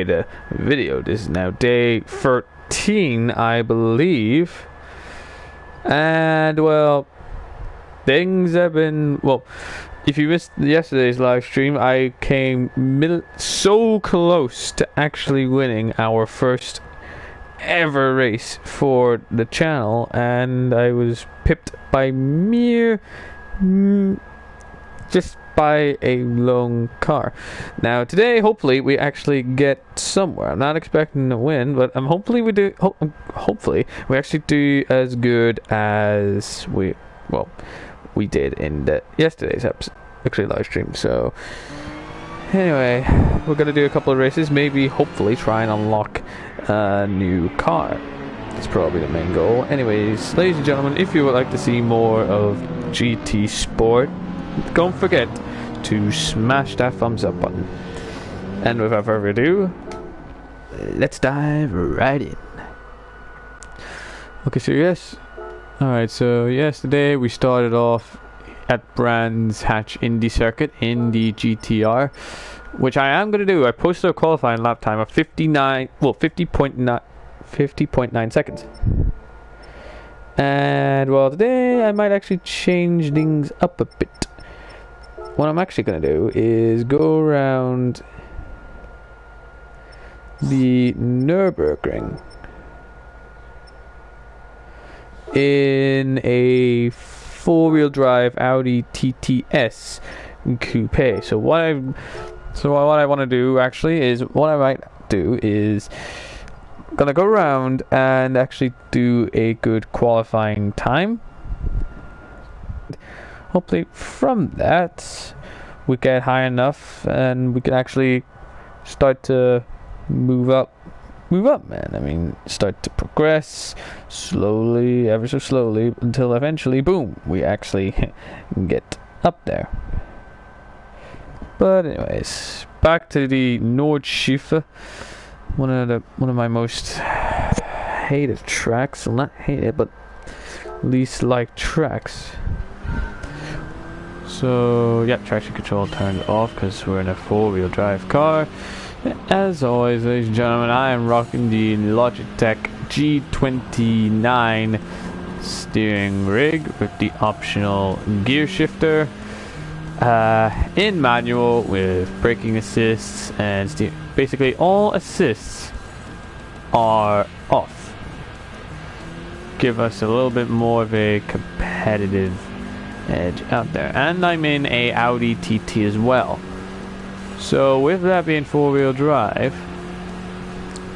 the video. This is now day 13, I believe. And well, things have been, well, if you missed yesterday's live stream, I came so close to actually winning our first ever race for the channel, and I was pipped by just by a lone car. Now today, hopefully we actually get somewhere. I'm not expecting to win, but hopefully we do. Hopefully we actually do as good as we did in yesterday's episode, actually live stream. So anyway, we're gonna do a couple of races, maybe hopefully try and unlock a new car. That's probably the main goal. Anyways, ladies and gentlemen, if you would like to see more of GT Sport, don't forget to smash that thumbs up button. And without further ado, let's dive right in. Okay, so alright, so yesterday we started off at Brands Hatch Indy Circuit in the GTR, which I am going to do. I posted a qualifying lap time of 50.9 seconds. And well, today I might actually change things up a bit. What I'm actually going to do is go around the Nürburgring in a four-wheel drive Audi TTS coupe. So what I want to do actually is, what I might do is gonna go around and actually do a good qualifying time. Hopefully from that we get high enough and we can actually start to move up, man. I mean, start to progress slowly, ever so slowly, until eventually, boom, we actually get up there. But anyways, back to the Nordschleife, one of my most hated tracks. Well, not hated, but least liked tracks. So yeah, traction control turned off because we're in a four-wheel drive car. As always, ladies and gentlemen, I am rocking the Logitech G29 steering rig with the optional gear shifter in manual with braking assists and basically all assists are off. Give us a little bit more of a competitive edge out there. And I'm in a Audi TT as well. So with that being four-wheel drive,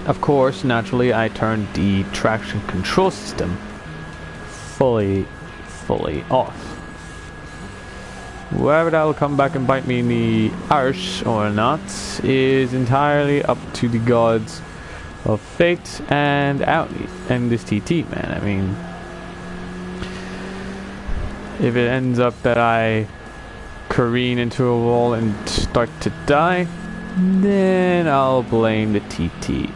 of course, naturally, I turned the traction control system fully off. Whether that will come back and bite me in the arse or not is entirely up to the gods of fate and Audi and this TT, man. I mean, if it ends up that I careen into a wall and start to die, then I'll blame the TT.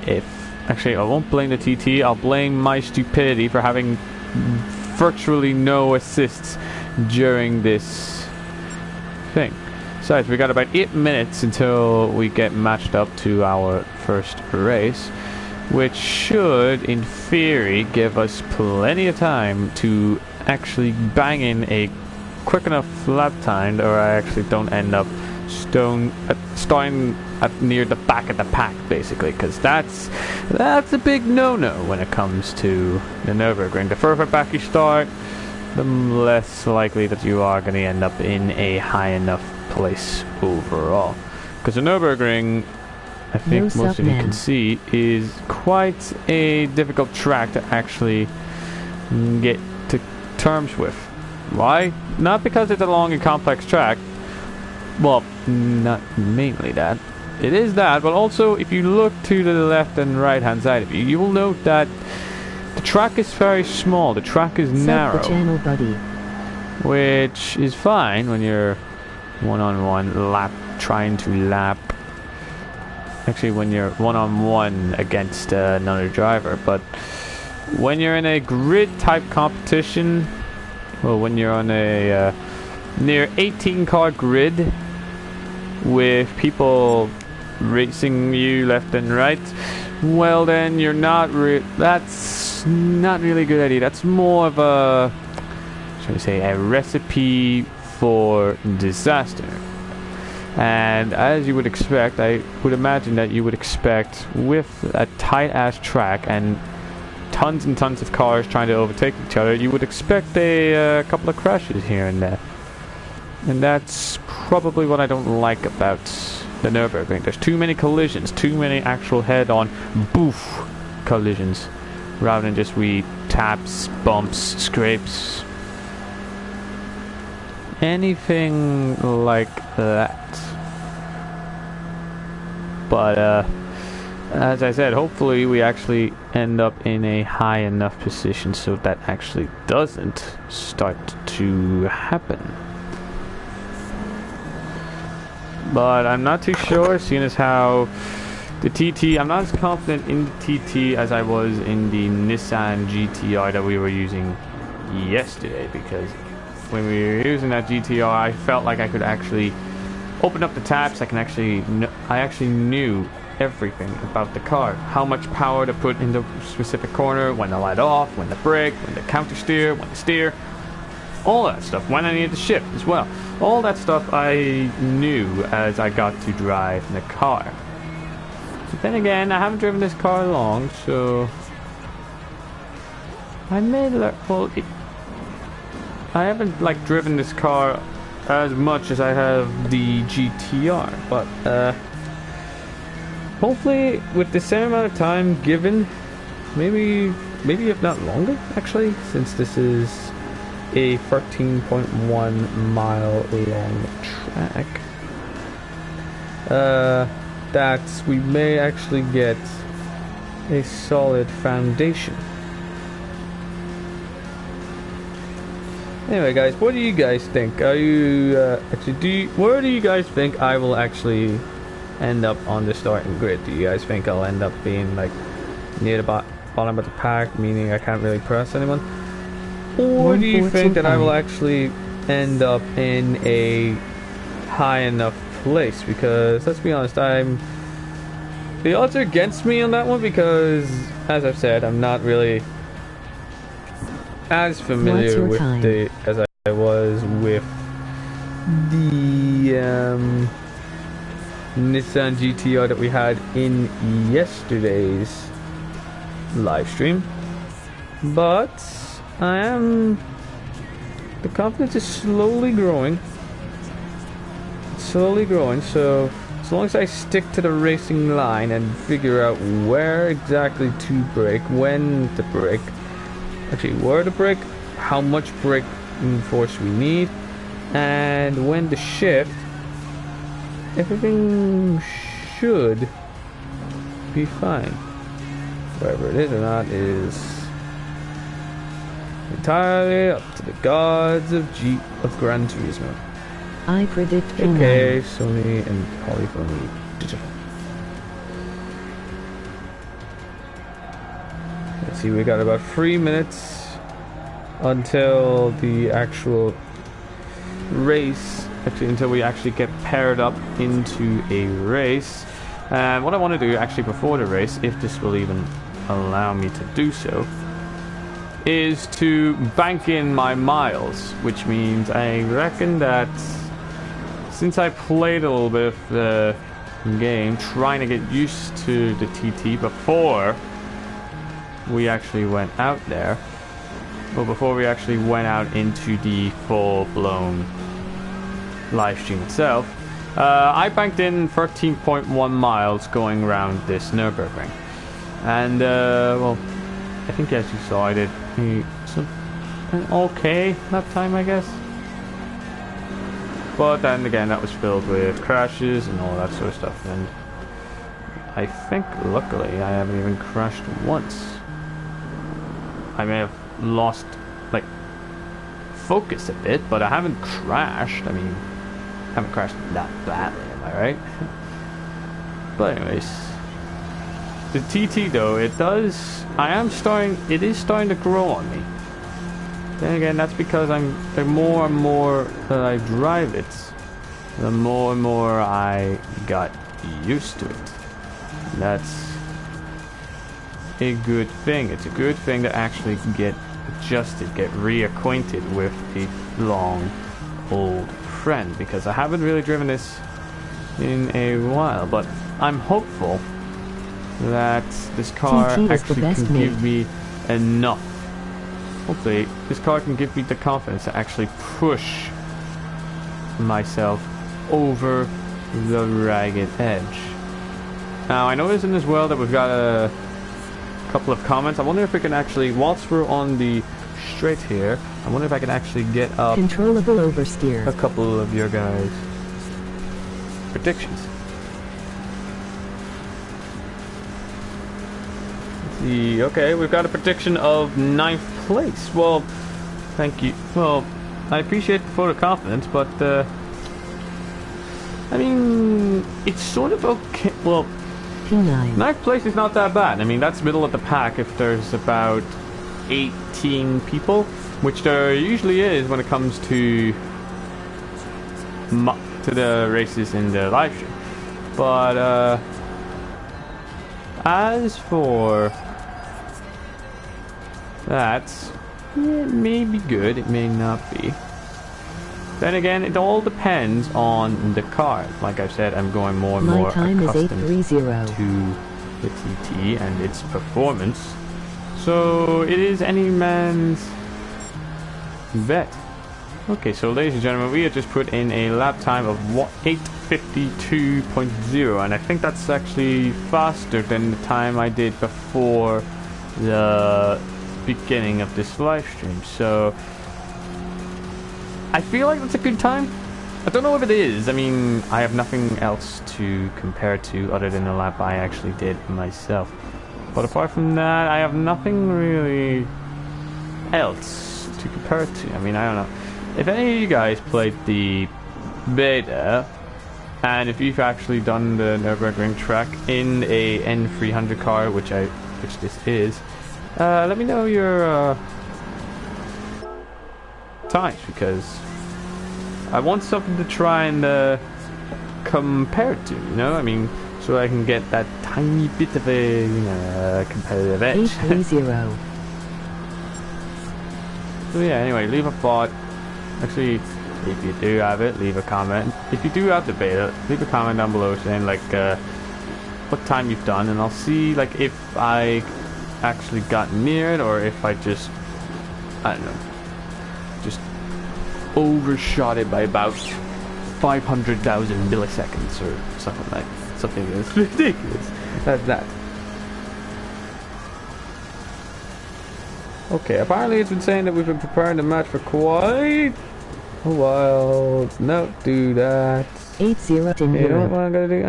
Actually, I won't blame the TT, I'll blame my stupidity for having virtually no assists during this thing. Besides, we got about 8 minutes until we get matched up to our first race, which should, in theory, give us plenty of time to actually bang in a quick enough lap time, or I actually don't end up starting at near the back of the pack, basically, because that's a big no-no when it comes to the Nürburgring. The further back you start, the less likely that you are going to end up in a high enough place overall. Because the Nürburgring, I think most of you can see, is quite a difficult track to actually get to terms with. Why? Not because it's a long and complex track. Well, not mainly that. It is that, but also if you look to the left and right hand side of you, you will note that the track is very small. The track is narrow, channel, buddy. Which is fine when you're one-on-one trying to lap. Actually, when you're one-on-one against another driver, but when you're in a grid type competition, well, when you're on a near 18 car grid with people racing you left and right, well then you're not that's not really a good idea. That's more of a, shall we say, a recipe for disaster. And as you would expect, I would imagine that you would expect, with a tight ass track and tons and tons of cars trying to overtake each other, you would expect a couple of crashes here and there. And that's probably what I don't like about the Nürburgring. There's too many collisions, too many actual head-on boof collisions, rather than just wee taps, bumps, scrapes, anything like that. But as I said, hopefully we actually end up in a high enough position so that actually doesn't start to happen. But I'm not too sure, seeing as how the TT, I'm not as confident in the TT as I was in the Nissan GTR that we were using yesterday, because when we were using that GTR, I felt like I could actually open up the taps. I actually knew everything about the car, how much power to put in the specific corner, when to let off, when to brake, when to counter steer, when to steer, all that stuff, when I needed to shift as well. All that stuff I knew as I got to drive the car. But then again, I haven't driven this car long, so I may learn. Well, I haven't driven this car as much as I have the GTR, but hopefully with the same amount of time given, maybe if not longer actually, since this is a 13.1 mile long track, that we may actually get a solid foundation. Anyway, guys, what do you guys think? Are you where do you guys think I will actually end up on the starting grid? Do you guys think I'll end up being near the bottom of the pack, meaning I can't really press anyone? Or do you think that I will actually end up in a high enough place? Because let's be honest, the odds are against me on that one, because as I've said, I'm not really as familiar with as I was with the Nissan GTR that we had in yesterday's live stream. But the confidence is slowly growing, so as long as I stick to the racing line and figure out where exactly to brake, when to brake, actually where to brake, how much brake force we need, and when to shift, everything should be fine. Whether it is or not is entirely up to the gods of Gran Turismo. I predict okay, Sony and Polyphony Digital. Let's see, we got about 3 minutes until the actual race, until we actually get paired up into a race. And what I want to do actually before the race, if this will even allow me to do so, is to bank in my miles, which means I reckon that since I played a little bit of the game, trying to get used to the TT before we actually went out there, well, before we actually went out into the full-blown live stream itself, I banked in 13.1 miles going around this Nürburgring. And, well, I think as you saw, I did an okay lap time, I guess. But then again, that was filled with crashes and all that sort of stuff. And I think, luckily, I haven't even crashed once. I may have lost, focus a bit, but I haven't crashed. I mean, I haven't crashed that badly, am I right? But anyways, the TT though, it is starting to grow on me. Then again, that's because the more and more that I drive it, the more and more I got used to it. That's a good thing. It's a good thing to actually get adjusted, get reacquainted with a long old friend, because I haven't really driven this in a while, but I'm hopeful that this car actually can give me enough. Hopefully this car can give me the confidence to actually push myself over the ragged edge. Now I noticed in as well that we've got a couple of comments. I wonder if we can actually, whilst we're on the straight here, I wonder if I can actually get up controllable oversteer. A couple of your guys' predictions. Let's see. Okay, we've got a prediction of 9th place. Well, thank you. Well, I appreciate the vote of confidence, but I mean, it's sort of okay. Well, P9. 9th place is not that bad. I mean, that's middle of the pack if there's about 18 people, which there usually is when it comes to the races in the live stream. But as for that, it may be good, it may not be. Then again, it all depends on the car. Like I said, I'm going more and more accustomed to the TT and its performance. So it is any man's bet. Okay, so ladies and gentlemen, we have just put in a lap time of 8:52.0, and I think that's actually faster than the time I did before the beginning of this live stream. So I feel like that's a good time. I don't know if it is. I mean, I have nothing else to compare to other than the lap I actually did myself. But apart from that, I have nothing really else to compare it to. I mean, I don't know. If any of you guys played the beta, and if you've actually done the Nürburgring track in a N300 car, which this is, let me know your times, because I want something to try and compare it to, you know? I mean, so I can get that tiny bit of a, you know, competitive edge. 830. So yeah, anyway, leave a thought. Actually, if you do have it, leave a comment. If you do have the beta, leave a comment down below saying like what time you've done, and I'll see like if I actually got near it, or if I just, I don't know, just overshot it by about 500,000 milliseconds or something like something that's ridiculous. That's that. Okay, apparently it's been saying that we've been preparing the match for quite a while. No, do that. 8-0 to You know what I'm gonna do?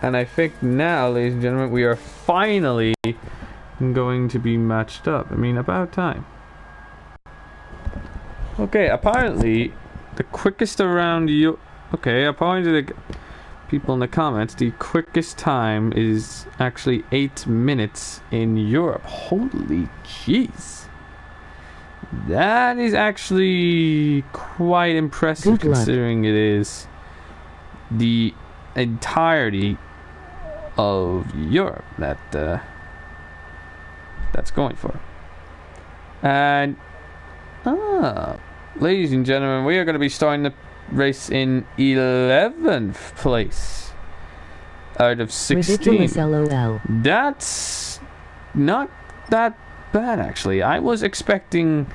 And I think now, ladies and gentlemen, we are finally going to be matched up. I mean, about time. Okay, apparently the quickest around you. Okay, according to the people in the comments, the quickest time is actually 8 minutes in Europe. Holy jeez. That is actually quite impressive, considering it is the entirety of Europe that that's going for. And ladies and gentlemen, we are going to be starting the race in 11th place out of 16. LOL. That's not that bad, actually. I was expecting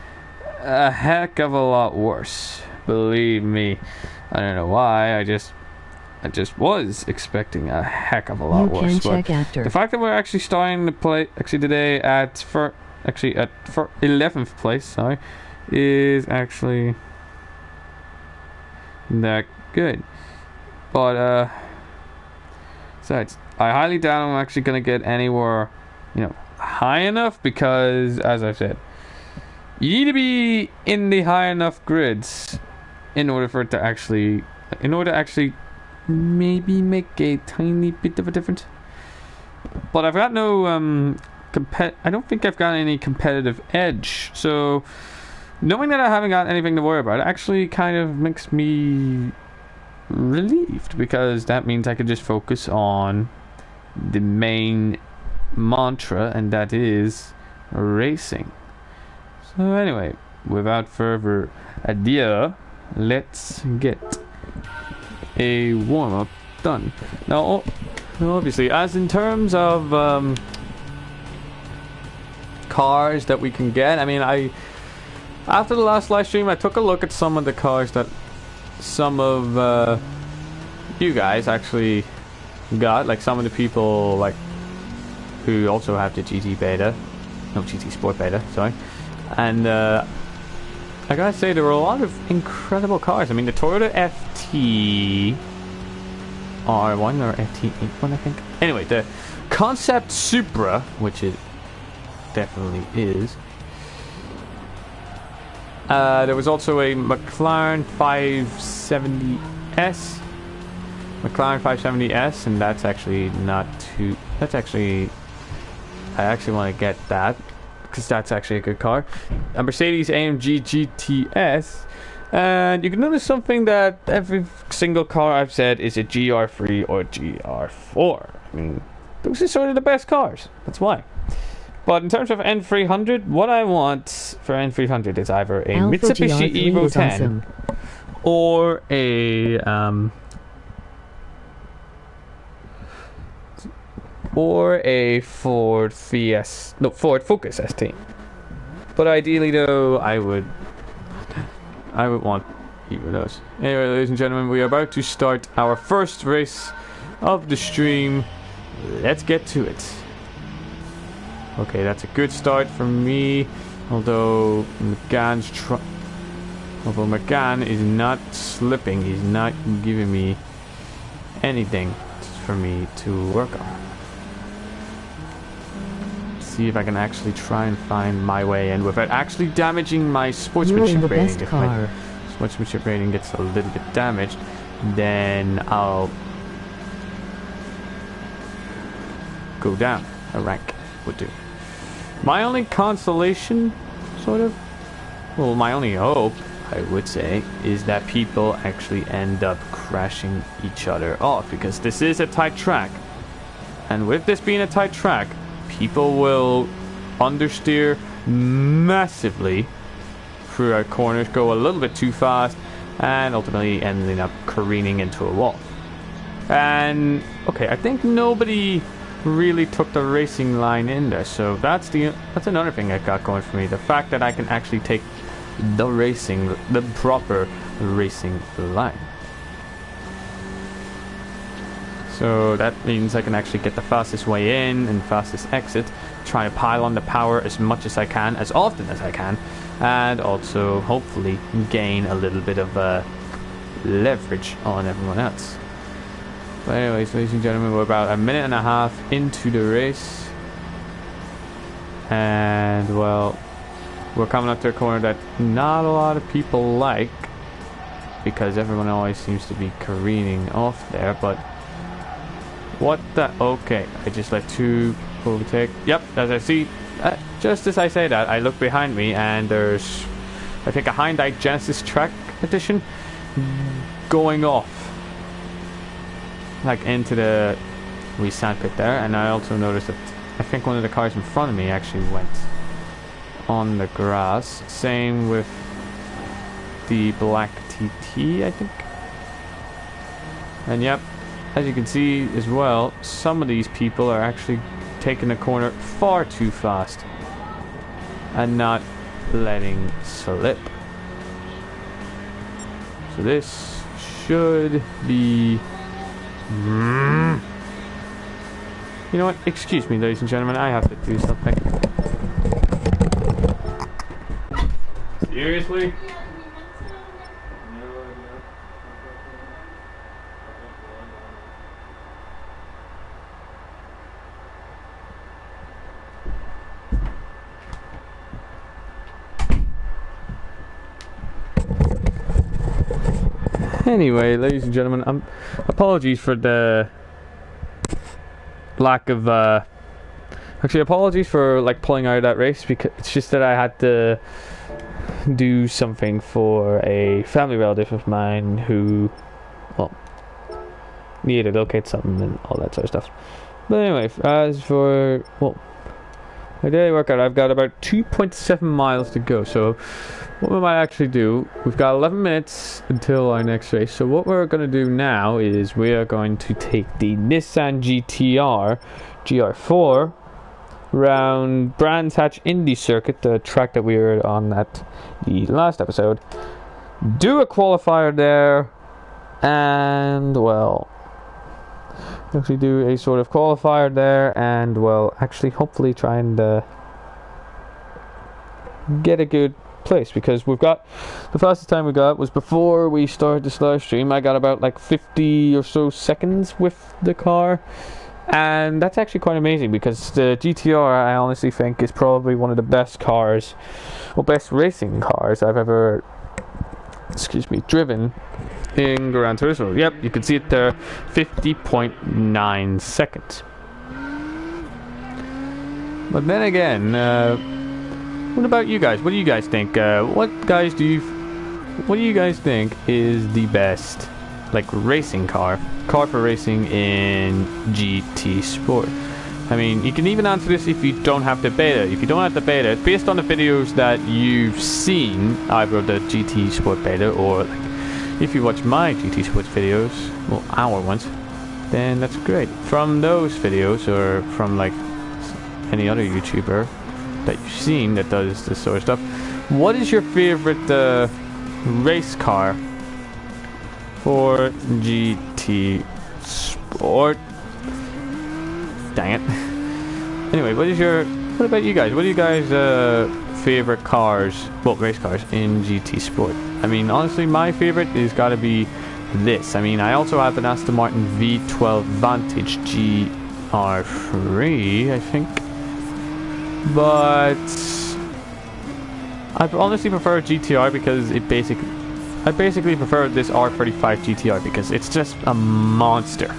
a heck of a lot worse. Believe me. I don't know why. I just was expecting a heck of a lot worse. But the fact that we're actually starting to play today at 11th place, sorry, is actually that good. But besides, I highly doubt I'm actually gonna get anywhere, you know, high enough, because as I've said, you need to be in the high enough grids in order for it to actually, maybe make a tiny bit of a difference. But I've got no I don't think I've got any competitive edge, so knowing that I haven't got anything to worry about actually kind of makes me relieved, because that means I can just focus on the main mantra, and that is racing. So anyway, without further ado, let's get a warm-up done. Now, obviously, as in terms of cars that we can get, I mean, after the last live stream, I took a look at some of the cars that some of you guys actually got, like some of the people like who also have the GT Sport Beta, sorry. And I gotta say, there were a lot of incredible cars. I mean, the Toyota FT R1 or FT81, I think. Anyway, the Concept Supra, which it definitely is. There was also a McLaren 570S. McLaren 570S, and that's actually not too... That's actually... I actually want to get that, because that's actually a good car. A Mercedes AMG GTS. And you can notice something that every single car I've said is a GR3 or GR4. I mean, those are sort of the best cars. That's why. But in terms of N300, what I want for N300 is either a Alpha Mitsubishi GR3 Evo is 10 awesome. or a Ford Focus ST. But ideally, though, I would want either of those. Anyway, ladies and gentlemen, we are about to start our first race of the stream. Let's get to it. Okay, that's a good start for me. Although McGann is not slipping, he's not giving me anything for me to work on. See if I can actually try and find my way in without actually damaging my sportsmanship rating. If my sportsmanship rating gets a little bit damaged, then I'll go down a rank. Would do. My only consolation, sort of, well, my only hope, I would say, is that people actually end up crashing each other off, because this is a tight track, and with this being a tight track, people will understeer massively through our corners, go a little bit too fast, and ultimately ending up careening into a wall. And okay, I think nobody really took the racing line in there, so that's another thing I got going for me, the fact that I can actually take the proper racing line. So that means I can actually get the fastest way in and fastest exit, try to pile on the power as much as I can, as often as I can, and also hopefully gain a little bit of leverage on everyone else. But anyways, ladies and gentlemen, we're about a minute and a half into the race, and well, we're coming up to a corner that not a lot of people like, because everyone always seems to be careening off there. But what the... Okay, I just let two overtake. Yep, as I see, just as I say that, I look behind me and there's, I think, a Hyundai Genesis Track Edition going off, like into the wee sand pit there. And I also noticed that I think one of the cars in front of me actually went on the grass. Same with the black TT, I think. And yep, as you can see as well, some of these people are actually taking the corner far too fast and not letting slip. So this should be... You know what? Excuse me, ladies and gentlemen, I have to do something. Seriously? Anyway, ladies and gentlemen, apologies for the lack of actually apologies for like pulling out of that race, because it's just that I had to do something for a family relative of mine who, well, need to locate something and all that sort of stuff. But anyway, as for, well, my daily workout, I've got about 2.7 miles to go. So what we might actually do, we've got 11 minutes until our next race. So what we're going to do now is we are going to take the Nissan GR4 around Brands Hatch Indy Circuit, the track that we were on at the last episode. Do a qualifier there, and well, actually do a sort of qualifier there, and well, actually hopefully try and get a good place, because we've got the fastest time we got was before we started this live stream. I got about like 50 or so seconds with the car, and that's actually quite amazing, because the GTR, I honestly think, is probably one of the best cars, or best racing cars I've ever driven in Gran Turismo. Yep, you can see it there, 50.9 seconds. But then again, what about you guys? What do you guys think? What do you guys think is the best, like, racing car for racing in GT Sport? I mean, you can even answer this if you don't have the beta. If you don't have the beta, it's based on the videos that you've seen, either the GT Sport beta or like, if you watch my GT Sports videos, well, our ones, then that's great. From those videos, or from like any other YouTuber that you've seen that does this sort of stuff, what is your favorite race car for GT Sport? Dang it. Anyway, what about you guys? What are you guys' favorite cars, well, race cars in GT Sport? I mean, honestly, my favorite is gotta be this. I mean, I also have an Aston Martin V12 Vantage GR3, I think. But I honestly prefer GTR because I basically prefer this R35 GTR because it's just a monster.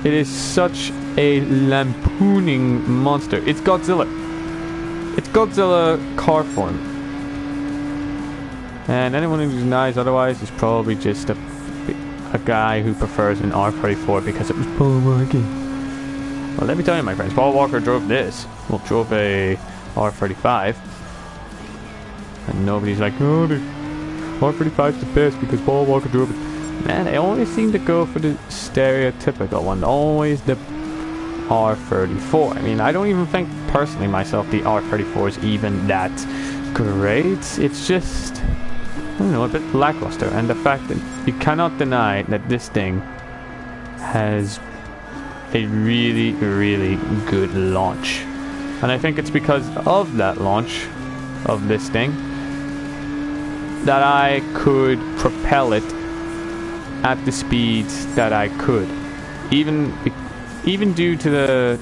It is such a lampooning monster. It's Godzilla. It's Godzilla car form. And anyone who denies otherwise is probably just a guy who prefers an R34 because it was Paul Walker. Well, let me tell you, my friends, Paul Walker drove this. Well, drove a R35. And nobody's like, oh, the R35's the best because Paul Walker drove it. Man, I always seem to go for the stereotypical one. Always the R34. I mean, I don't even think, personally myself, the R34 is even that great. It's just, I don't know, a bit lackluster. And the fact that you cannot deny that this thing has a really, really good launch. And I think it's because of that launch of this thing that I could propel it at the speeds that I could, even due to the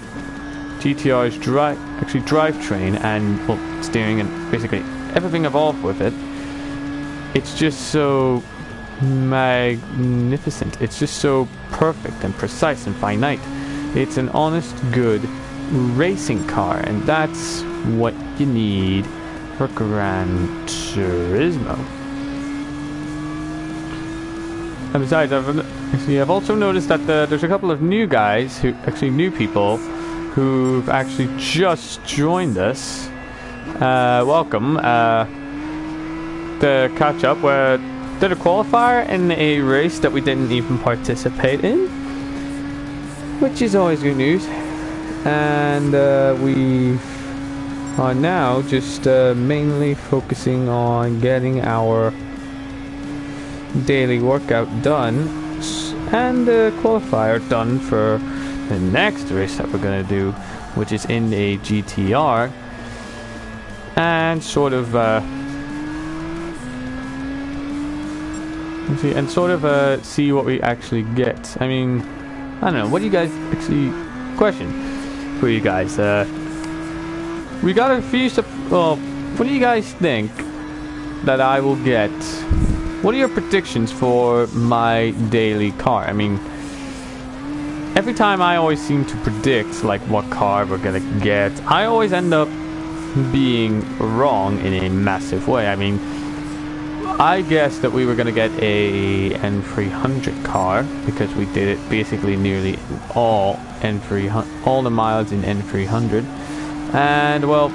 GTR's drivetrain and, well, steering and basically everything involved with it. It's just so magnificent. It's just so perfect and precise and finite. It's an honest, good racing car, and that's what you need for Gran Turismo. And besides, I've also noticed that there's a couple of new guys, new people, who've actually just joined us. Welcome. To catch up, we did a qualifier in a race that we didn't even participate in, which is always good news. And we are now just mainly focusing on getting our daily workout done and the qualifier done for the next race that we're going to do, which is in a GTR, and sort of see what we actually get. I mean, I don't know, what do you guys actually, question for you guys, we got a few well, what do you guys think that I will get? What are your predictions for my daily car? I mean, every time I always seem to predict like what car we're gonna get, I always end up being wrong in a massive way. I mean, I guessed that we were gonna get a N300 car because we did it basically nearly all all the miles in N300, and well,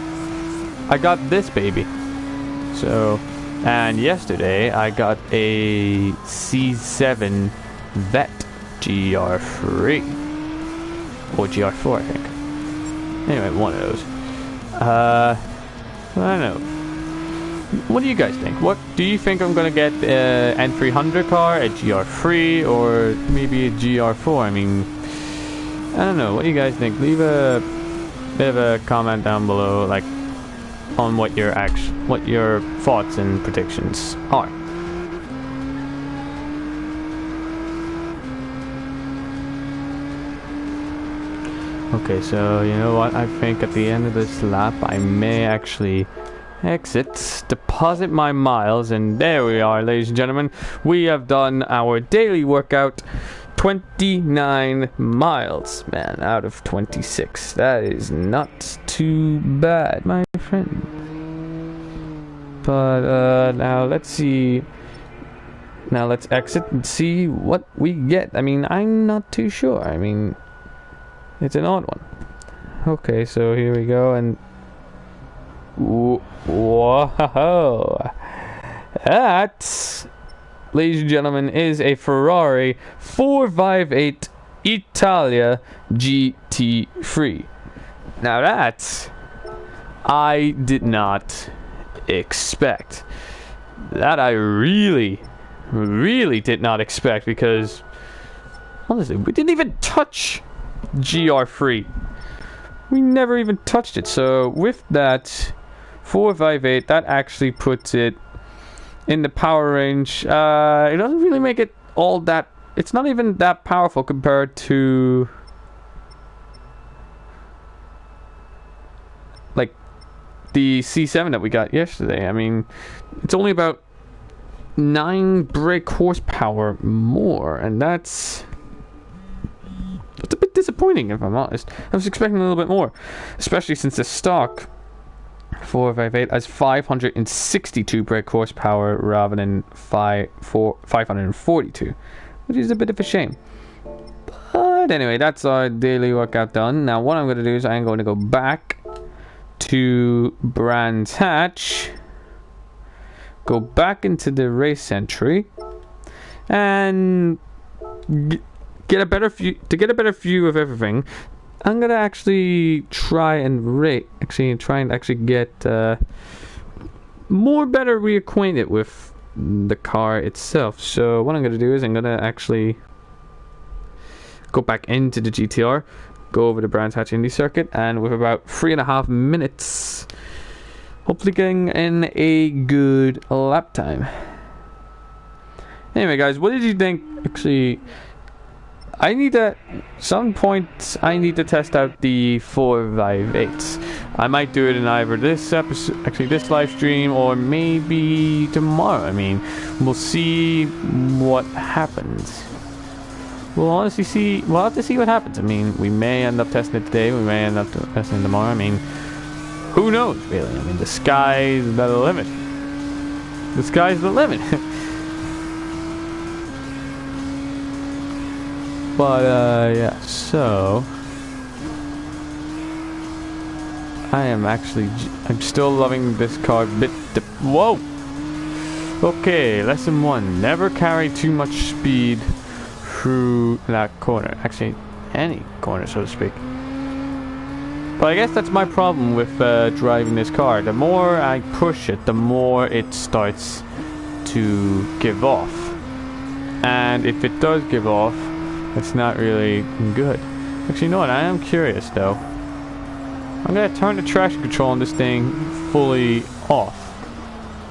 I got this baby. So, and yesterday I got a C7 Vet GR3 or GR4, I think. Anyway, one of those. I don't know. What do you guys think? What do you think I'm gonna get? N300 car, a GR3, or maybe a GR4? I mean, I don't know. What do you guys think? Leave a bit of a comment down below, like on what your thoughts and predictions are. Okay, so you know what? I think at the end of this lap, I may actually exit, deposit my miles, and there we are, ladies and gentlemen. We have done our daily workout. 29 miles, man, out of 26. That is not too bad, my friend. But now let's see. Now let's exit and see what we get. I mean, I'm not too sure. I mean, it's an odd one. Okay, so here we go, and whoa, that, ladies and gentlemen, is a Ferrari 458 Italia GT3. Now that I did not expect. That I really did not expect, because honestly, we didn't even touch GR3. We never even touched it. So with that 458, that actually puts it in the power range. It doesn't really make it all that. It's not even that powerful compared to like the C7 that we got yesterday. I mean, it's only about 9 brake horsepower more, and that's a bit disappointing, if I'm honest. I was expecting a little bit more, especially since the stock 458 has 562 brake horsepower rather than 542, which is a bit of a shame. But anyway, that's our daily workout done. Now what I'm going to do is I'm going to go back to Brands Hatch, go back into the race entry, and get a better view. To get a better view of everything, I'm gonna actually try and get more better reacquainted with the car itself. So what I'm gonna do is I'm gonna actually go back into the GTR, go over the Brands Hatch Indy circuit, and with about 3.5 minutes, hopefully getting in a good lap time. Anyway, guys, what did you think? Actually, I need to test out the 458s. I might do it in either this episode, actually this live stream, or maybe tomorrow. I mean, we'll see what happens. We'll have to see what happens. I mean, we may end up testing it today, we may end up testing it tomorrow. I mean, who knows, really? I mean, the sky's the limit. The sky's the limit. But, yeah, so I'm still loving this car whoa! Okay, lesson 1. Never carry too much speed through that corner. Actually, any corner, so to speak. But I guess that's my problem with driving this car. The more I push it, the more it starts to give off. And if it does give off, it's not really good. Actually, you know what? I am curious, though. I'm going to turn the traction control on this thing fully off.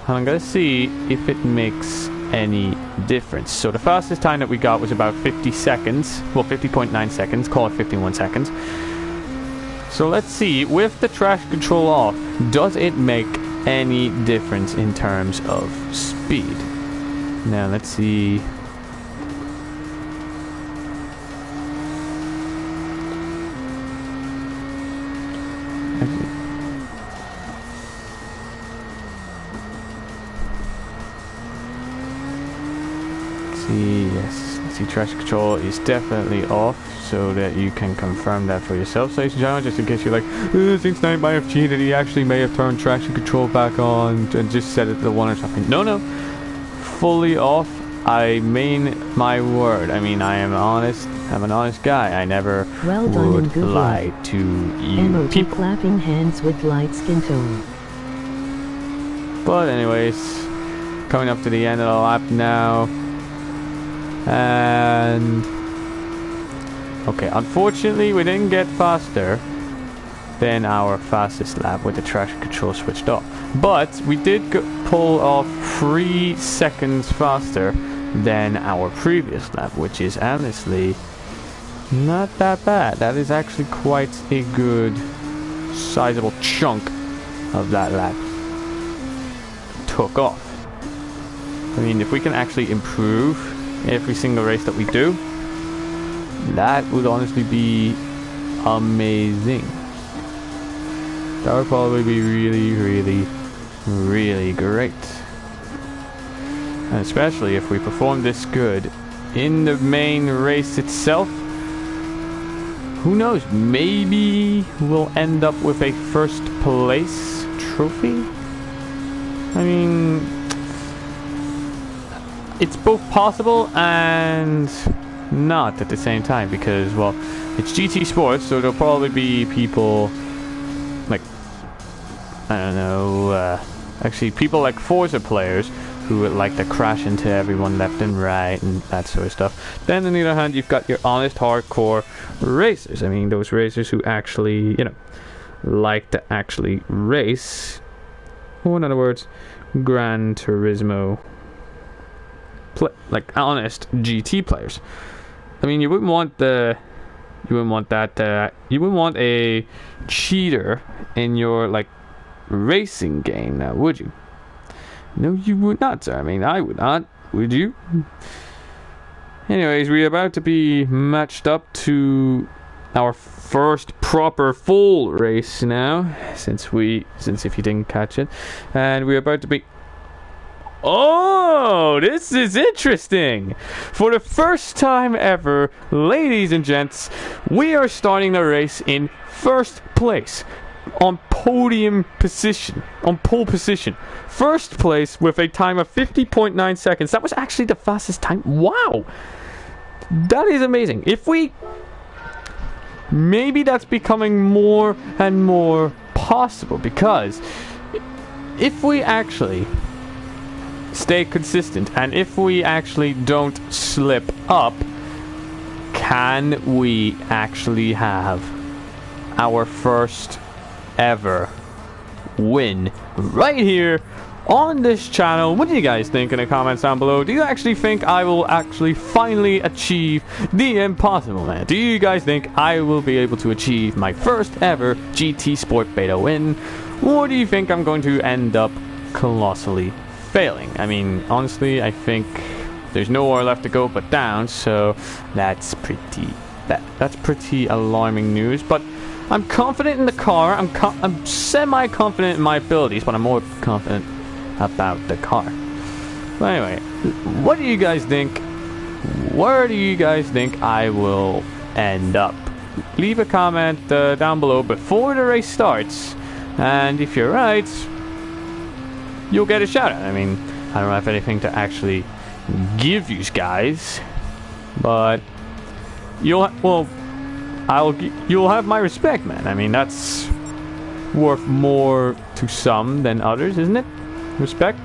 And I'm going to see if it makes any difference. So the fastest time that we got was about 50 seconds. Well, 50.9 seconds. Call it 51 seconds. So let's see. With the traction control off, does it make any difference in terms of speed? Now, let's see. Yes, see, traction control is definitely off, so that you can confirm that for yourself, ladies and gentlemen, just in case you're like, SaintsKnight might have cheated, he actually may have turned traction control back on and just set it to 1 or something. No, fully off. I mean my word. I mean, I am honest. I'm an honest guy. I never Well done would and good lie luck. to you Emoji people. clapping hands with light skin tone. But anyways, coming up to the end of the lap now. And okay, unfortunately we didn't get faster than our fastest lap with the traction control switched off. But we did pull off 3 seconds faster than our previous lap, which is honestly not that bad. That is actually quite a good sizable chunk of that lap took off. I mean, if we can actually improve every single race that we do, that would honestly be amazing. That would probably be really great. And especially if we perform this good in the main race itself. Who knows, maybe we'll end up with a first place trophy? I mean, it's both possible and not at the same time, because, well, it's GT Sports, so there'll probably be people like, I don't know, actually people like Forza players who would like to crash into everyone left and right and that sort of stuff. Then on the other hand, you've got your honest hardcore racers. I mean, those racers who actually, you know, like to actually race, or in other words, Gran Turismo like honest GT players. I mean, you wouldn't want a cheater in your like racing game, now would you? No, you would not, sir. I mean, I would not. Would you? Anyways, we're about to be matched up to our first proper full race now, since if you didn't catch it, and we're about to be. Oh, this is interesting. For the first time ever, ladies and gents, we are starting the race in first place. On pole position. First place with a time of 50.9 seconds. That was actually the fastest time. Wow. That is amazing. Maybe that's becoming more and more possible, because if we actually stay consistent and if we actually don't slip up, can we actually have our first ever win right here on this channel? What do you guys think in the comments down below? Do you actually think I will actually finally achieve the impossible, man? Do you guys think I will be able to achieve my first ever GT Sport Beta win? Or do you think I'm going to end up colossally failing? I mean, honestly, I think there's nowhere left to go but down, so that's pretty alarming news. But I'm confident in the car. I'm semi-confident in my abilities, but I'm more confident about the car. But anyway, what do you guys think? Where do you guys think I will end up? Leave a comment down below before the race starts, and if you're right, you'll get a shout out. I mean, I don't have anything to actually give you guys, but you'll have my respect, man. I mean, that's worth more to some than others, isn't it? Respect?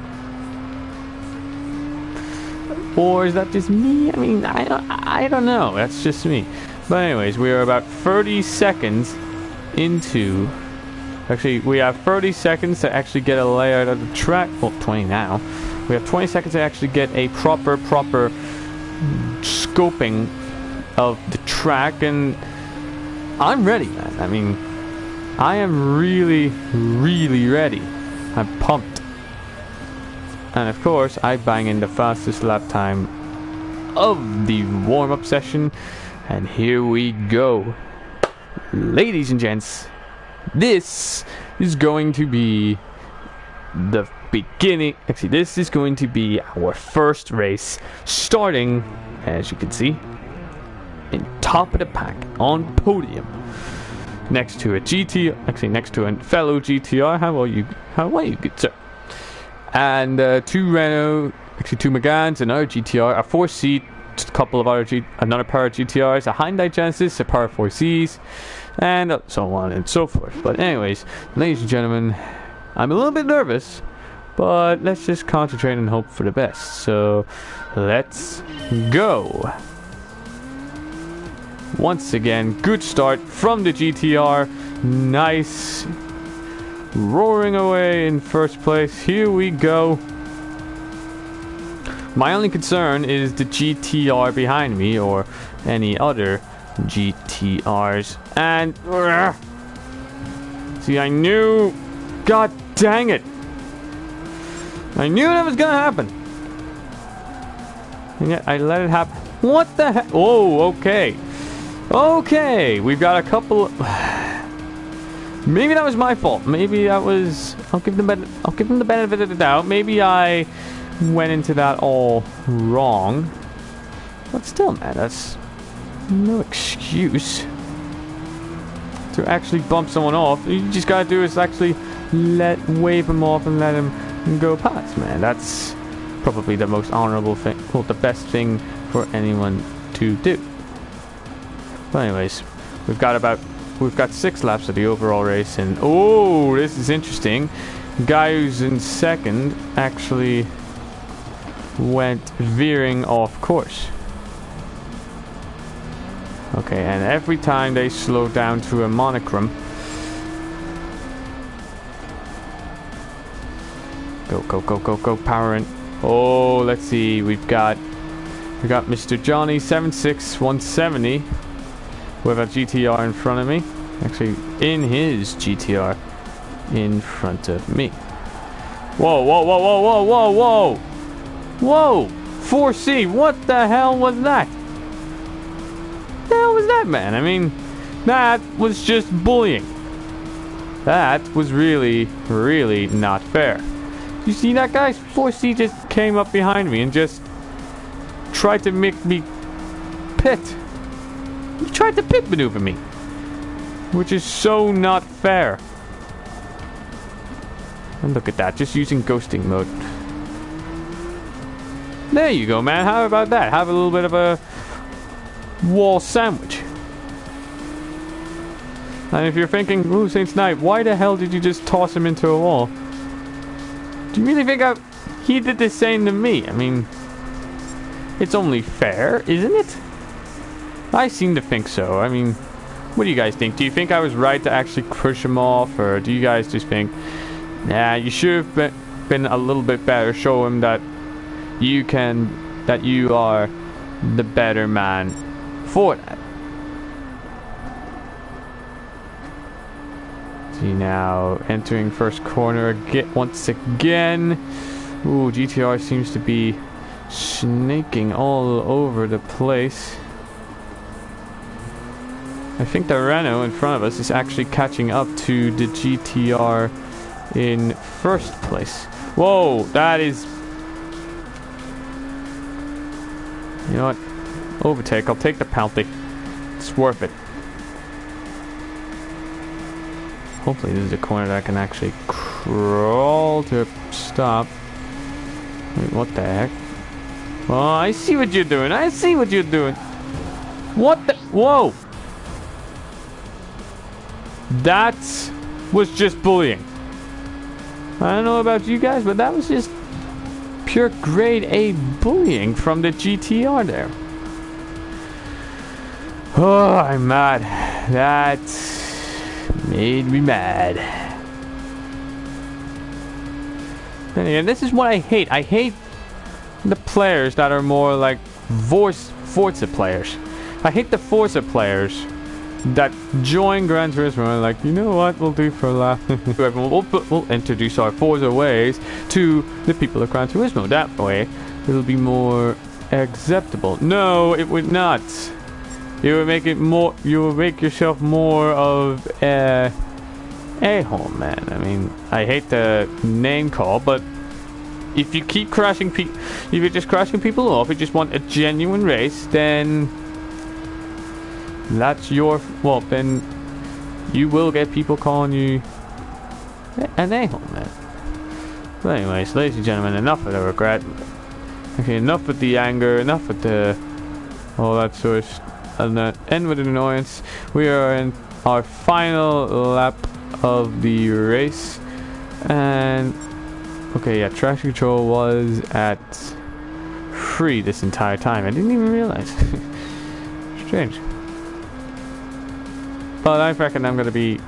Or is that just me? I mean, I don't know. That's just me. But anyways, we are about 30 seconds into... Actually, we have 30 seconds to actually get a layout of the track. Well, 20 now. We have 20 seconds to actually get a proper scoping of the track, and I'm ready, man. I mean, I am really ready. I'm pumped. And of course, I bang in the fastest lap time of the warm-up session. And here we go. Ladies and gents, this is going to be the beginning. Actually, this is going to be our first race, starting, as you can see, in top of the pack on podium, next to a GT. Actually, next to a fellow GTR. How are you, good sir? And two Renault, actually two Meganes, another GTR, a 4C, a couple of other another pair of GTRs, a Hyundai Genesis, a pair of 4Cs, and so on and so forth. But anyways, ladies and gentlemen, I'm a little bit nervous, but let's just concentrate and hope for the best. So let's go. Once again, good start from the GTR. Nice. Roaring away in first place. Here we go. My only concern is the GTR behind me, or any other GTRs. And see, I knew. God dang it! I knew that was gonna happen, and yet I let it happen. What the heck? Oh, okay. Okay, we've got a couple. Maybe that was my fault. Maybe that was. I'll give them the benefit of the doubt. Maybe I went into that all wrong. But still, man, that's no excuse to actually bump someone off. You just gotta do is actually wave him off and let him go past, man. That's probably the most honorable thing, well, the best thing for anyone to do. But anyways, we've got 6 laps of the overall race, and oh, this is interesting. Guy who's in second actually went veering off course. Okay, and every time they slow down to a monochrome. Go, go, go, go, go, power in. Oh, let's see. We got Mr. Johnny 76170 with a GTR in front of me. Actually, in his GTR in front of me. Whoa, whoa, whoa, whoa, whoa, whoa, whoa! Whoa! 4C, what the hell was that? What the hell was that, man? I mean, that was just bullying. That was really, really not fair. You see that, guys? 4C just came up behind me and just tried to make me pit. He tried to pit maneuver me, which is so not fair. And look at that, just using ghosting mode. There you go, man. How about that? Have a little bit of a wall sandwich. And if you're thinking, ooh, SaintsKnight, why the hell did you just toss him into a wall? Do you really think he did the same to me? I mean, it's only fair, isn't it? I seem to think so. I mean, what do you guys think? Do you think I was right to actually push him off? Or do you guys just think, nah, you should have been a little bit better, show him that you are the better man for that. See, now entering first corner once again. Ooh, GTR seems to be snaking all over the place. I think the Renault in front of us is actually catching up to the GTR in first place. Whoa, that is... You know what? Overtake. I'll take the penalty. It's worth it. Hopefully this is a corner that I can actually crawl to stop. Wait, what the heck? Oh, I see what you're doing. I see what you're doing. What the... Whoa! That was just bullying. I don't know about you guys, but that was just pure grade A bullying from the GTR there. Oh, I'm mad. That made me mad. And again, this is what I hate. I hate the players that are more like Forza players. I hate the Forza players that join Gran Turismo and are like, you know what, we'll do for a laugh. We'll introduce our Forza ways to the people of Gran Turismo. That way, it'll be more acceptable. No, it would not. You would make it more. You would make yourself more of a hole, man. I mean, I hate the name call, but if you keep crashing if you're just crashing people off, you just want a genuine race, then that's your, well, then you will get people calling you an a-hole, man. But anyways, ladies and gentlemen, enough of the regret. Okay, enough with the anger, enough with the all that sort of, and that end with an annoyance. We are in our final lap of the race, and okay, yeah, traction control was at 3 this entire time. I didn't even realize. Strange. But I reckon I'm gonna be,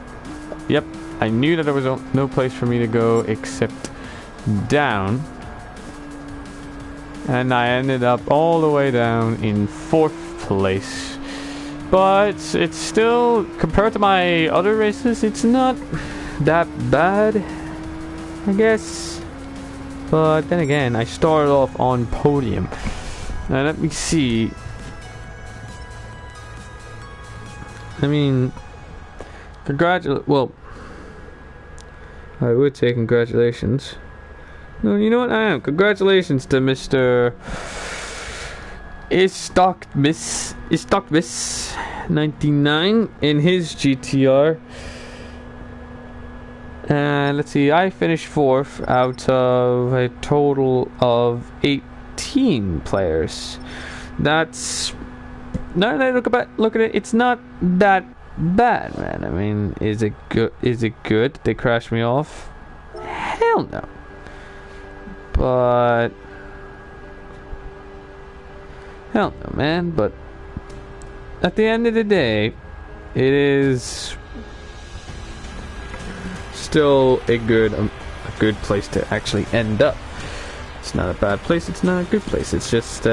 yep, I knew that there was no place for me to go except down, and I ended up all the way down in 4th place. But it's still, compared to my other races, it's not that bad, I guess. But then again, I started off on podium. Now let me see. I mean, well, I would say congratulations. No, you know what? I am. Congratulations to Mr. Istokvis 99 in his GTR. And let's see, I finished 4th out of a total of 18 players. That's, now that I look at it, it's not that bad, man. I mean, is it good? Is it good? They crashed me off? Hell no. But hell no, man. But at the end of the day, it is still a good place to actually end up. It's not a bad place. It's not a good place. It's just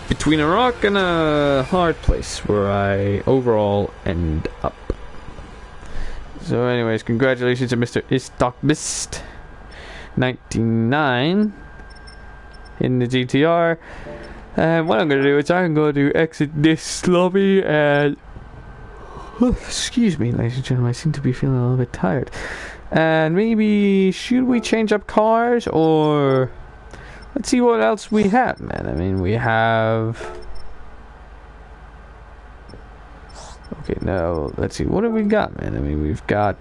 between a rock and a hard place where I overall end up. So anyways, congratulations to Mr. Istokbist 99 in the GTR. And what I'm going to do is I'm going to exit this lobby and excuse me, ladies and gentlemen, I seem to be feeling a little bit tired. And maybe should we change up cars, or let's see what else we have, man. I mean, we have, okay, now let's see, what have we got, man? I mean, we've got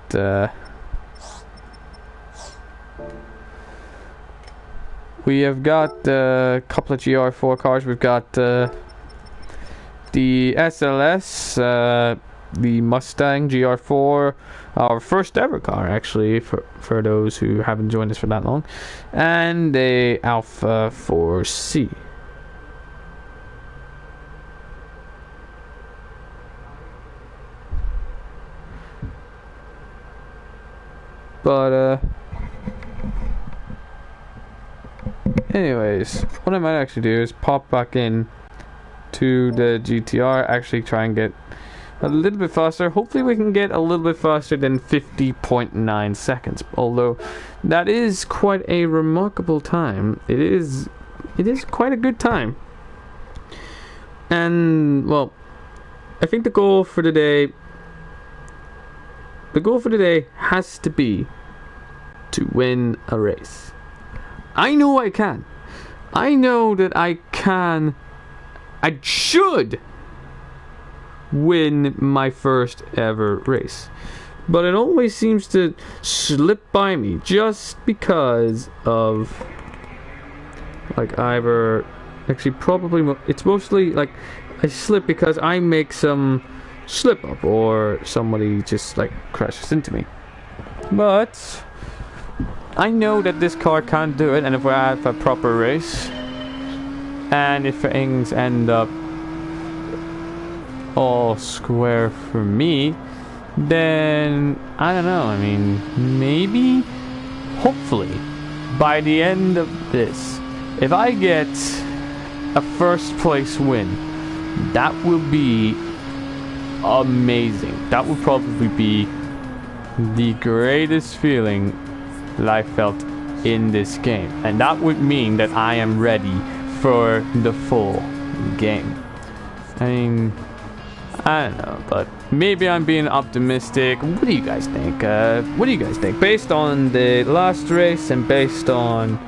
we have got a couple of GR4 cars. We've got the SLS, the Mustang GR4, our first ever car, actually, for those who haven't joined us for that long, and the Alpha 4C. But anyways, what I might actually do is pop back in to the GTR, actually try and get a little bit faster. Hopefully we can get a little bit faster than 50.9 seconds, although that is quite a remarkable time. It is quite a good time. And well, I think the goal for the day has to be to win a race. I know I can. I know that I can. I should win my first ever race, but it always seems to slip by me just because of, like, either, actually probably it's mostly like I slip because I make some slip up or somebody just like crashes into me. But I know that this car can't do it, and if we have a proper race and if things end up all square for me, then I don't know, I mean, maybe, hopefully, by the end of this, if I get a first place win, that will be amazing. That would probably be the greatest feeling that I felt in this game, and that would mean that I am ready for the full game. I mean, I don't know, but maybe I'm being optimistic. What do you guys think? What do you guys think? Based on the last race and based on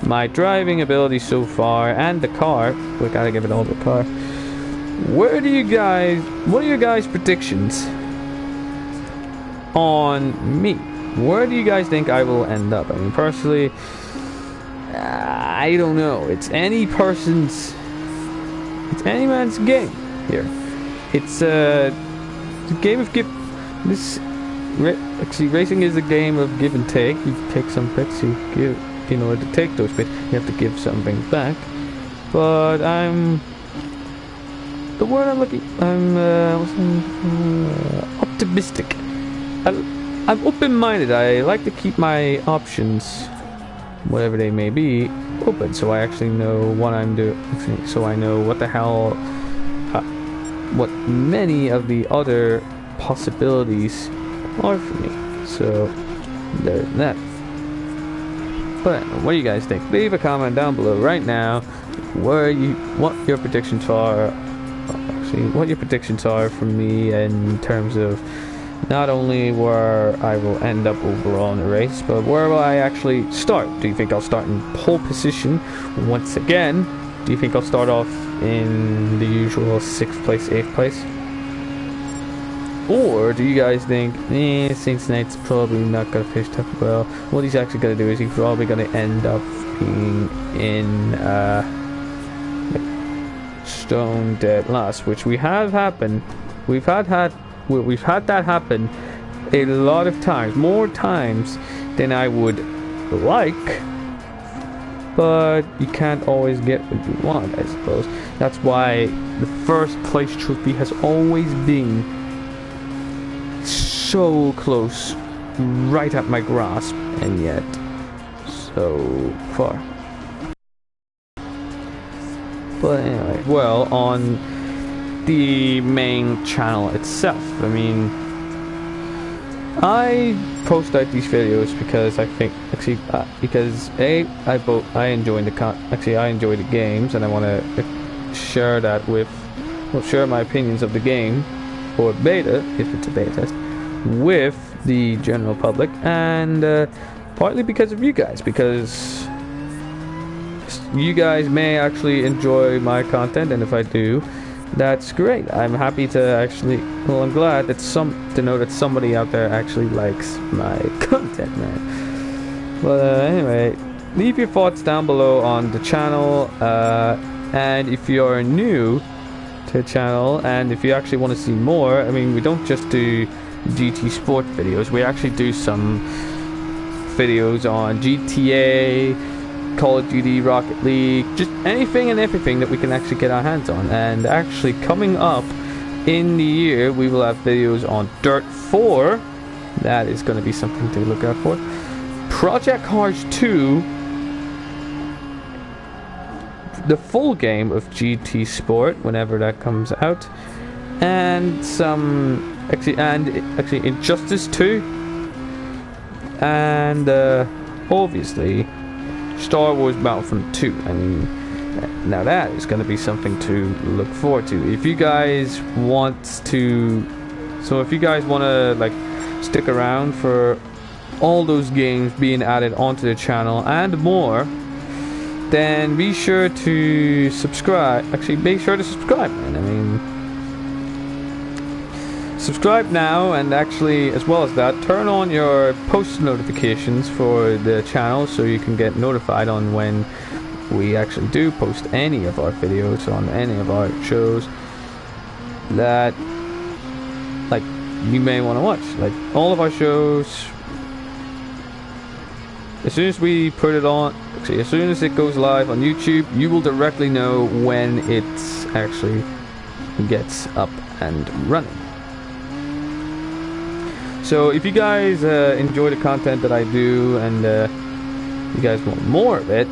my driving ability so far and the car, we gotta give it all the car. What are your guys' predictions on me? Where do you guys think I will end up? I mean, personally, I don't know. It's any man's game here. It's a game of actually, racing is a game of give and take. You take some bits, in order to take those bits, you have to give something back. But I'm optimistic. I'm open-minded. I like to keep my options, whatever they may be, open, so I actually know what I'm doing. So I know what the hell, what many of the other possibilities are for me. So there's that. But what do you guys think? Leave a comment down below right now. What your predictions are? Actually, what your predictions are for me in terms of not only where I will end up overall in the race, but where will I actually start? Do you think I'll start in pole position once again? Do you think I'll start off in the usual 6th place, 8th place? Or do you guys think, SaintsKnight's probably not going to finish top well? What he's actually going to do is he's probably going to end up being in stone dead last, which we have happened. We've had that happen a lot of times, more times than I would like. But you can't always get what you want, I suppose. That's why the first place trophy has always been so close, right at my grasp, and yet so far. But anyway, well, on the main channel itself, I mean, I post out these videos because I think, actually, because I enjoy the games, and I want to share that with, share my opinions of the game, or beta, if it's a beta test, with the general public, and partly because of you guys, because you guys may actually enjoy my content, and if I do, that's great. I'm happy to actually, well, I'm glad that to know that somebody out there actually likes my content, man. But anyway, leave your thoughts down below on the channel, and if you're new to the channel, and if you actually want to see more, I mean, we don't just do GT Sport videos, we actually do some videos on GTA, Call of Duty, Rocket League, just anything and everything that we can actually get our hands on. And actually coming up in the year, we will have videos on Dirt 4. That is going to be something to look out for. Project Cars 2, the full game of GT Sport whenever that comes out, and some actually Injustice 2, and obviously Star Wars Battlefront 2. I mean, now that is going to be something to look forward to. If you guys want to, if you guys want to like stick around for all those games being added onto the channel and more, then be sure to subscribe. Actually, make sure to subscribe, man. I mean, subscribe now, and actually, as well as that, turn on your post notifications for the channel so you can get notified on when we actually do post any of our videos on any of our shows that, like, you may want to watch. Like, all of our shows, as soon as we put it on, actually, as soon as it goes live on YouTube, you will directly know when it's actually gets up and running. So if you guys enjoy the content that I do, and you guys want more of it,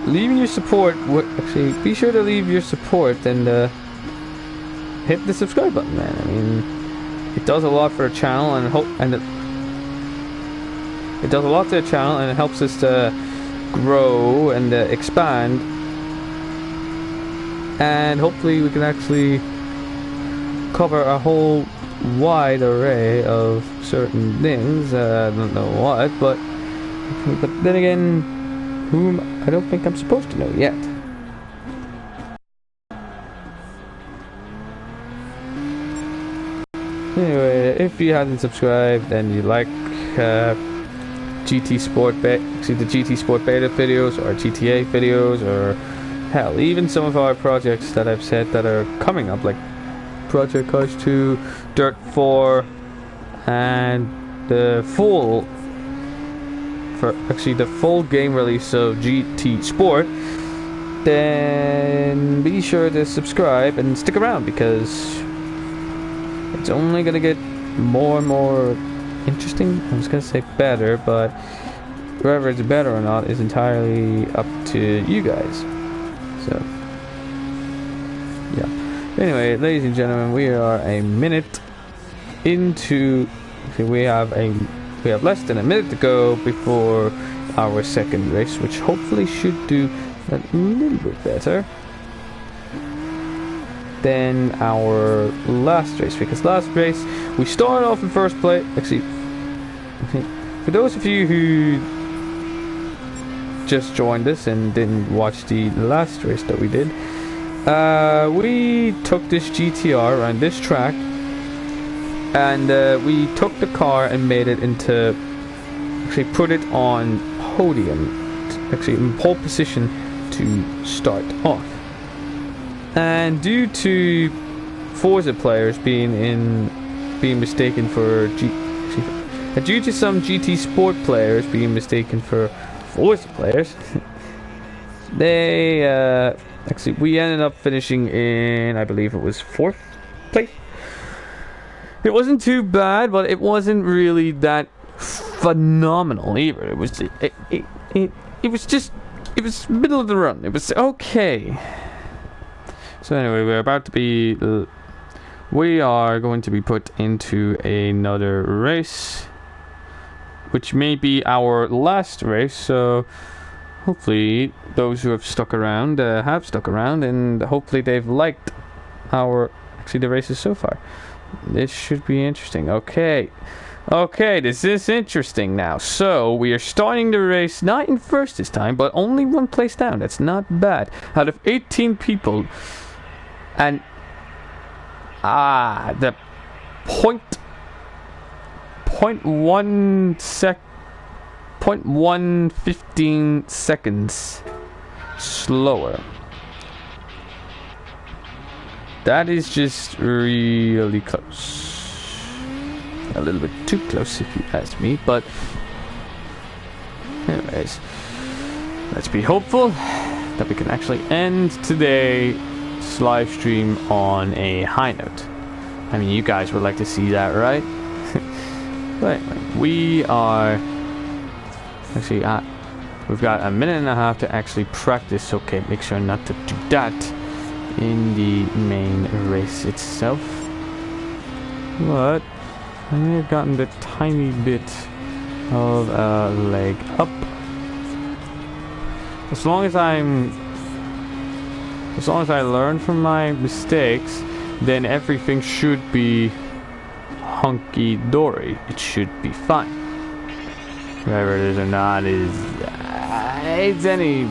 leave your support. Actually, be sure to leave your support and hit the subscribe button, man. I mean, it does a lot for the channel, and it does a lot to the channel, and it helps us to grow and expand, and hopefully we can actually cover a whole wide array of certain things. I don't know what, but then again, whom I don't think I'm supposed to know yet. Anyway, if you hadn't subscribed and you like the GT Sport Beta videos or GTA videos, or hell, even some of our projects that I've said that are coming up, like Project Cars 2, Dirt 4, and the full game release of GT Sport, then be sure to subscribe and stick around, because it's only gonna get more and more interesting. I was gonna say better, but whether it's better or not is entirely up to you guys. So yeah. Anyway, ladies and gentlemen, we are a minute into. We have less than a minute to go before our second race, which hopefully should do a little bit better than our last race, because last race we started off in first place. Actually, for those of you who just joined us and didn't watch the last race that we did, we took this GTR around this track, and we took the car and made it into, actually put it on podium, actually in pole position to start off. And due to Forza players being mistaken for due to some GT Sport players being mistaken for Forza players, they actually we ended up finishing in, I believe it was 4th place. It wasn't too bad, but it wasn't really that phenomenal either. It was just middle of the run. It was okay. So anyway, we are going to be put into another race, which may be our last race. So hopefully those who have stuck around, and hopefully they've liked the races so far. This should be interesting. Okay, this is interesting now. So we are starting the race not in first this time, but only one place down. That's not bad. Out of 18 people. And the 0.115 seconds slower. That is just really close. A little bit too close if you ask me, but anyways, let's be hopeful that we can actually end today's live stream on a high note. I mean, you guys would like to see that, right? But anyway, we are actually we've got a minute and a half to actually practice. Okay, make sure not to do that in the main race itself. But I may have gotten the tiny bit of a leg up. As long as I learn from my mistakes, then everything should be hunky-dory. It should be fine. Whether it is or not is it's any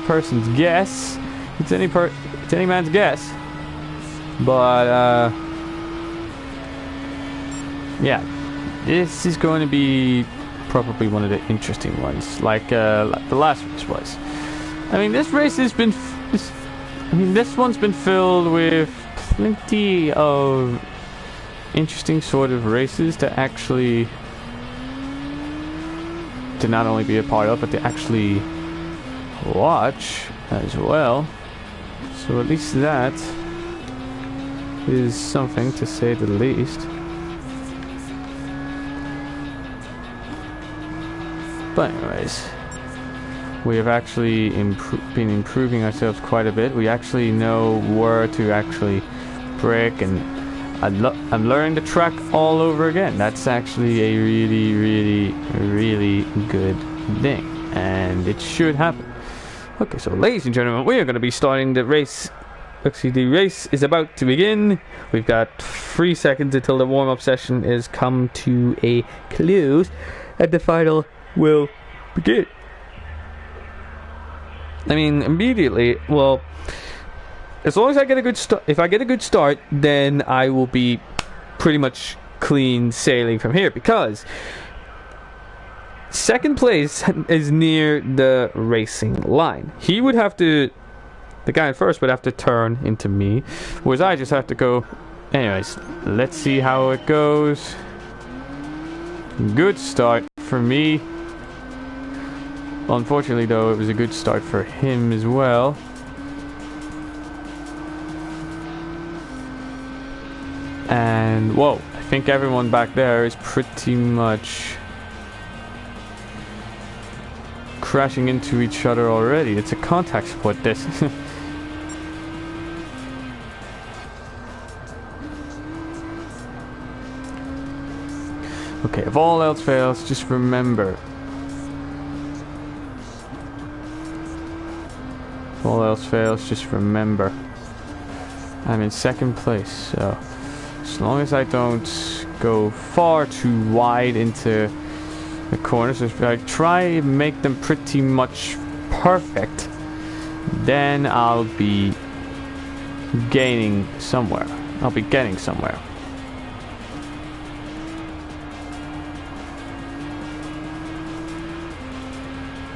person's guess. It's any man's guess. But yeah, this is going to be probably one of the interesting ones, like the last race was. I mean, this race has been. This one's been filled with plenty of interesting sort of races to not only be a part of, but to actually watch as well. So at least that is something, to say the least. But anyways, we have actually been improving ourselves quite a bit. We actually know where to actually brake, and I'm learning the track all over again. That's actually a really, really, really good thing, and it should happen. Okay, so ladies and gentlemen, we are going to be starting the race Actually, the race is about to begin. We've got 3 seconds until the warm-up session is come to a close, and the final will begin. I mean, immediately, well, as long as I get a good start, if I get a good start, then I will be pretty much clean sailing from here, because second place is near the racing line. He would have to, the guy in first would have to turn into me, whereas I just have to go. Anyways, let's see how it goes. Good start for me. Unfortunately, though, it was a good start for him as well. And whoa, I think everyone back there is pretty much crashing into each other already. It's a contact sport, this. Okay, if all else fails, just remember. If all else fails, just remember. I'm in second place, so as long as I don't go far too wide into the corners, if I try and make them pretty much perfect, then I'll be gaining somewhere. I'll be getting somewhere.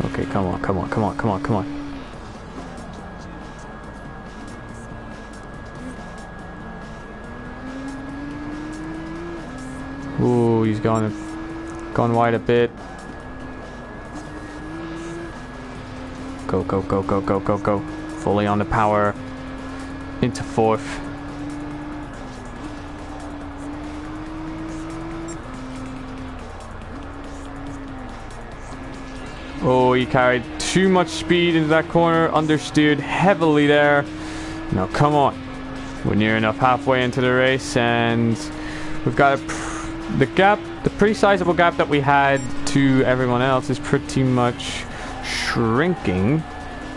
Okay, come on, come on, come on, come on, come on. Ooh, he's gone wide a bit. Go, go, go, go, go, go, go. Fully on the power. Into fourth. Oh, he carried too much speed into that corner. Understeered heavily there. Now, come on. We're near enough halfway into the race, and we've got the gap, the pretty sizable gap that we had to everyone else is pretty much shrinking,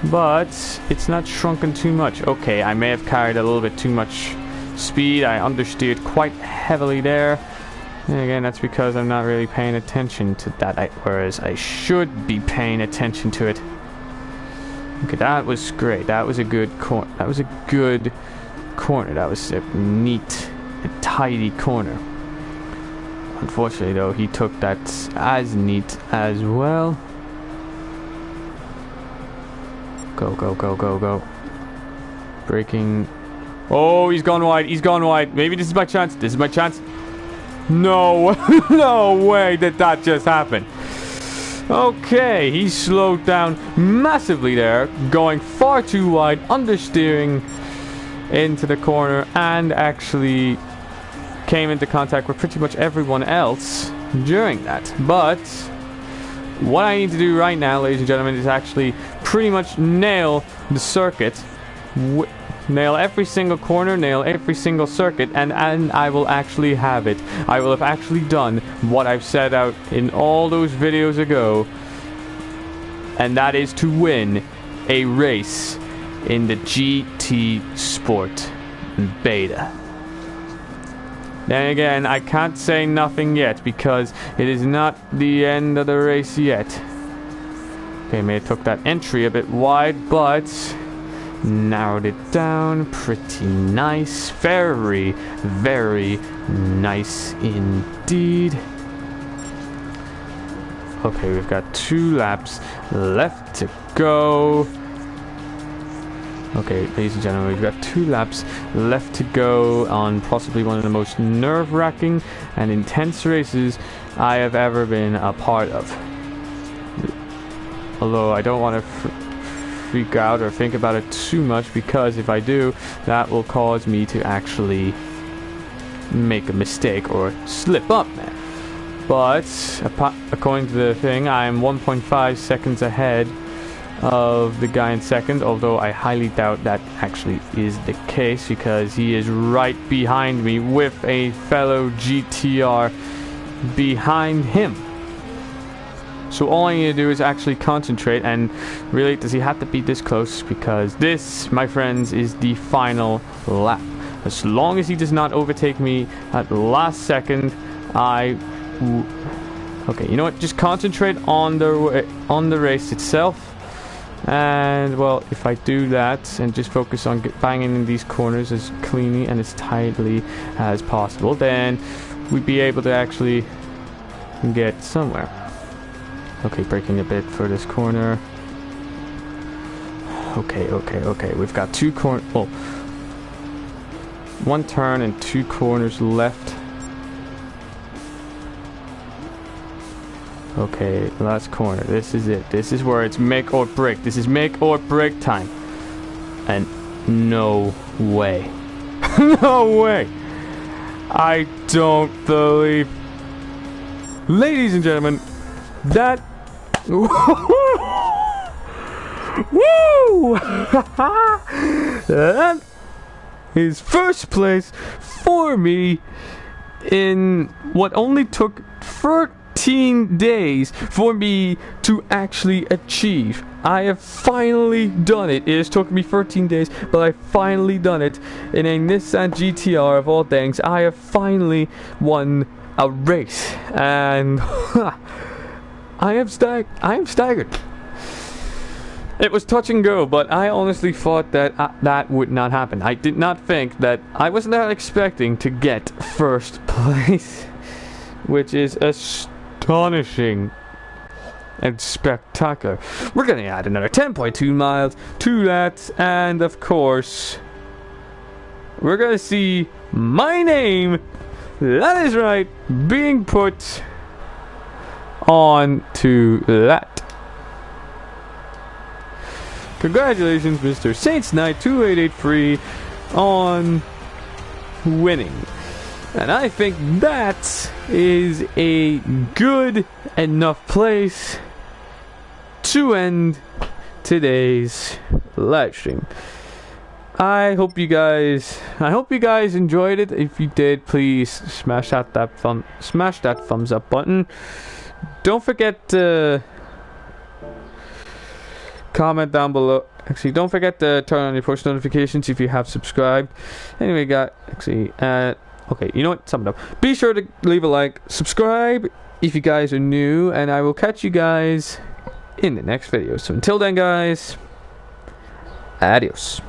but it's not shrunken too much. Okay, I may have carried a little bit too much speed. I understeered quite heavily there. And again, that's because I'm not really paying attention to that, whereas I should be paying attention to it. Okay, that was great. That was a good corner. That was a good corner. That was a neat and tidy corner. Unfortunately, though, he took that as neat as well. Go, go, go, go, go. Braking. Oh, he's gone wide. He's gone wide. Maybe this is my chance. This is my chance. No, no way did that just happen. Okay, he slowed down massively there, going far too wide, understeering into the corner, and actually came into contact with pretty much everyone else during that. But what I need to do right now, ladies and gentlemen, is actually pretty much nail the circuit. Nail every single corner, nail every single circuit, and I will actually have it. I will have actually done what I've set out in all those videos ago, and that is to win a race in the GT Sport Beta. Then again, I can't say nothing yet because it is not the end of the race yet. Okay, may have took that entry a bit wide, but narrowed it down pretty nice. Very, very nice indeed. Okay, we've got 2 laps left to go. Okay, ladies and gentlemen, we've got 2 laps left to go on possibly one of the most nerve-wracking and intense races I have ever been a part of. Although I don't want to freak out or think about it too much, because if I do, that will cause me to actually make a mistake or slip up, man. But according to the thing, I am 1.5 seconds ahead of the guy in second, although I highly doubt that actually is the case, because he is right behind me with a fellow GTR behind him. So all I need to do is actually concentrate, and really, does he have to be this close? Because this, my friends, is the final lap. As long as he does not overtake me at the last second, okay, you know what? Just concentrate on the race itself. And, well, if I do that and just focus on banging in these corners as cleanly and as tightly as possible, then we'd be able to actually get somewhere. Okay, braking a bit for this corner. Okay. We've got two corners. Oh, one turn and two corners left. Okay, last corner. This is it. This is where it's make or break. This is make or break time. And no way. No way. I don't believe. Ladies and gentlemen, that. Woo! That is first place for me in what only took 13 days for me to actually achieve. I have finally done it. It has took me 13 days, but I finally done it in a Nissan GTR of all things. I have finally won a race, and I am staggered. It was touch and go, but I honestly thought that that would not happen. I did not think that. I was not expecting to get first place, which is astonishing and spectacular. We're going to add another 10.2 miles to that, and of course, we're going to see my name, that is right, being put on to that. Congratulations, Mr. SaintsKnight 2883 on winning. And I think that is a good enough place to end today's live stream. I hope you guys enjoyed it. If you did, please smash that thumbs up button. Don't forget to comment down below. Actually, don't forget to turn on your push notifications if you have subscribed. Anyway, okay, you know what? Sum it up. Be sure to leave a like, subscribe if you guys are new, and I will catch you guys in the next video. So until then, guys, adios.